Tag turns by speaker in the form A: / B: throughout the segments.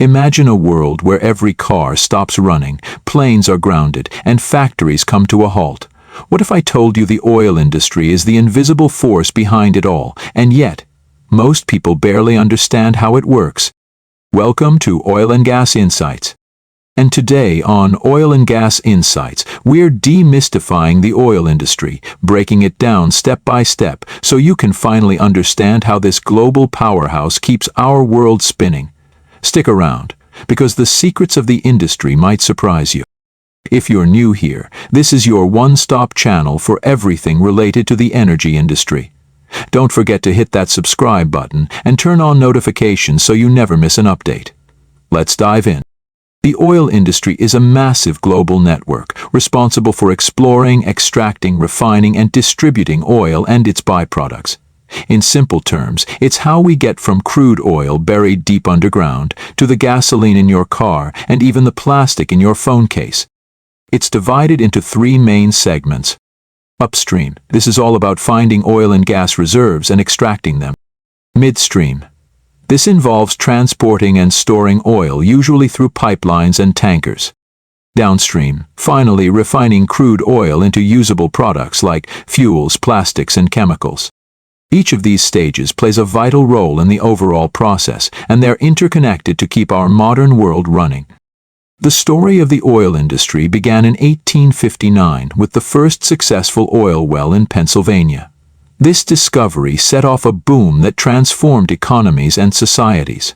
A: Imagine a world where every car stops running, planes are grounded, and factories come to a halt. What if I told you the oil industry is the invisible force behind it all, and yet, most people barely understand how it works? Welcome to Oil and Gas Insights. And today on Oil and Gas Insights, we're demystifying the oil industry, breaking it down step by step so you can finally understand how this global powerhouse keeps our world spinning. Stick around, because the secrets of the industry might surprise you. If you're new here, this is your one-stop channel for everything related to the energy industry. Don't forget to hit that subscribe button and turn on notifications so you never miss an update. Let's dive in. The oil industry is a massive global network responsible for exploring, extracting, refining, and distributing oil and its byproducts. In simple terms, it's how we get from crude oil buried deep underground to the gasoline in your car and even the plastic in your phone case. It's divided into three main segments. Upstream, this is all about finding oil and gas reserves and extracting them. Midstream, this involves transporting and storing oil, usually through pipelines and tankers. Downstream, finally refining crude oil into usable products like fuels, plastics, and chemicals. Each of these stages plays a vital role in the overall process, and they're interconnected to keep our modern world running. The story of the oil industry began in 1859 with the first successful oil well in Pennsylvania. This discovery set off a boom that transformed economies and societies.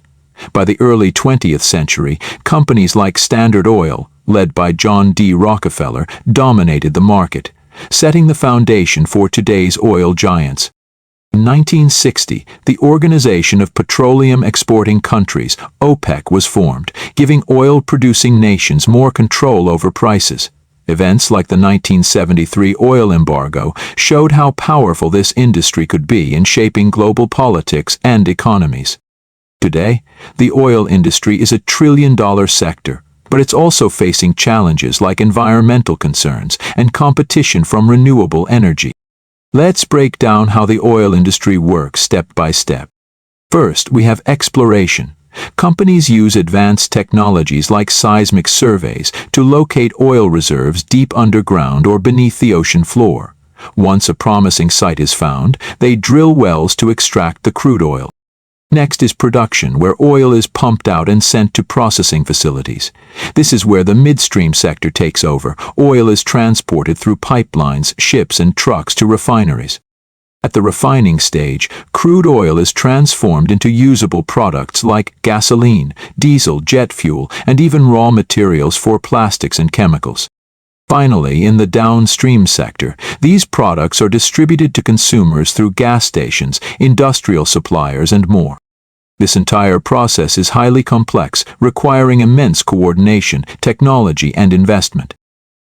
A: By the early 20th century, companies like Standard Oil, led by John D. Rockefeller, dominated the market, setting the foundation for today's oil giants. In 1960, the Organization of Petroleum Exporting Countries, OPEC, was formed, giving oil-producing nations more control over prices. Events like the 1973 oil embargo showed how powerful this industry could be in shaping global politics and economies. Today, the oil industry is a trillion-dollar sector, but it's also facing challenges like environmental concerns and competition from renewable energy. Let's break down how the oil industry works step by step. First, we have exploration. Companies use advanced technologies like seismic surveys to locate oil reserves deep underground or beneath the ocean floor. Once a promising site is found, they drill wells to extract the crude oil. Next is production, where oil is pumped out and sent to processing facilities. This is where the midstream sector takes over. Oil is transported through pipelines, ships, and trucks to refineries. At the refining stage, crude oil is transformed into usable products like gasoline, diesel, jet fuel, and even raw materials for plastics and chemicals. Finally, in the downstream sector, these products are distributed to consumers through gas stations, industrial suppliers, and more. This entire process is highly complex, requiring immense coordination, technology, and investment.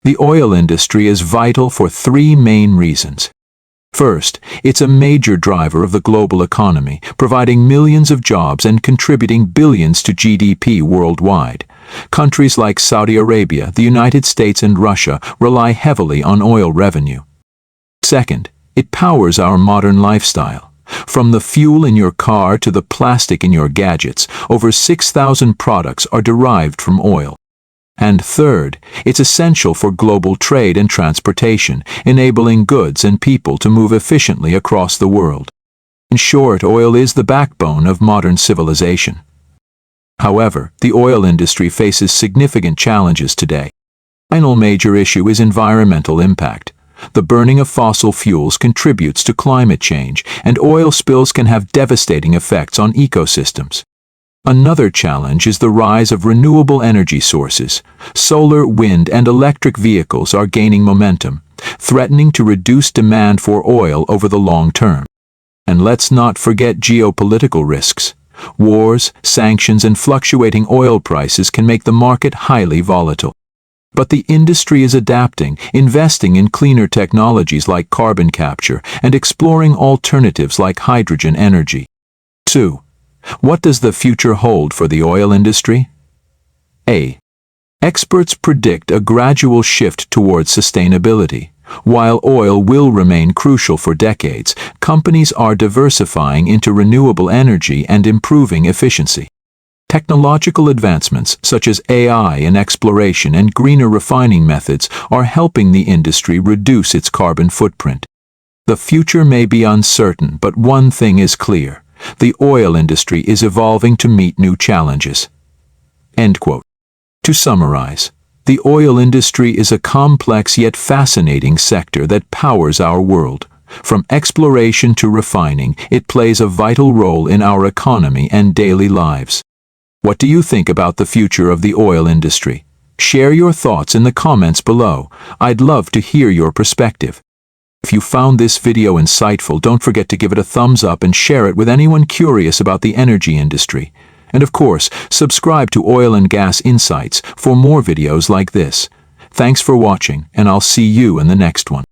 A: The oil industry is vital for three main reasons. First, it's a major driver of the global economy, providing millions of jobs and contributing billions to GDP worldwide. Countries like Saudi Arabia, the United States, and Russia rely heavily on oil revenue. Second, it powers our modern lifestyle. From the fuel in your car to the plastic in your gadgets, over 6,000 products are derived from oil. And third, it's essential for global trade and transportation, enabling goods and people to move efficiently across the world. In short, oil is the backbone of modern civilization. However, the oil industry faces significant challenges today. The final major issue is environmental impact. The burning of fossil fuels contributes to climate change, and oil spills can have devastating effects on ecosystems. Another challenge is the rise of renewable energy sources. Solar, wind, and electric vehicles are gaining momentum, threatening to reduce demand for oil over the long term. And let's not forget geopolitical risks. Wars, sanctions, and fluctuating oil prices can make the market highly volatile. But the industry is adapting, investing in cleaner technologies like carbon capture and exploring alternatives like hydrogen energy. 2. What does the future hold for the oil industry? A. Experts predict a gradual shift towards sustainability. While oil will remain crucial for decades, companies are diversifying into renewable energy and improving efficiency. Technological advancements such as AI in exploration and greener refining methods are helping the industry reduce its carbon footprint. The future may be uncertain, but one thing is clear: the oil industry is evolving to meet new challenges. End quote. To summarize, the oil industry is a complex yet fascinating sector that powers our world. From exploration to refining, it plays a vital role in our economy and daily lives. What do you think about the future of the oil industry? Share your thoughts in the comments below. I'd love to hear your perspective. If you found this video insightful, don't forget to give it a thumbs up and share it with anyone curious about the energy industry. And of course, subscribe to Oil and Gas Insights for more videos like this. Thanks for watching, and I'll see you in the next one.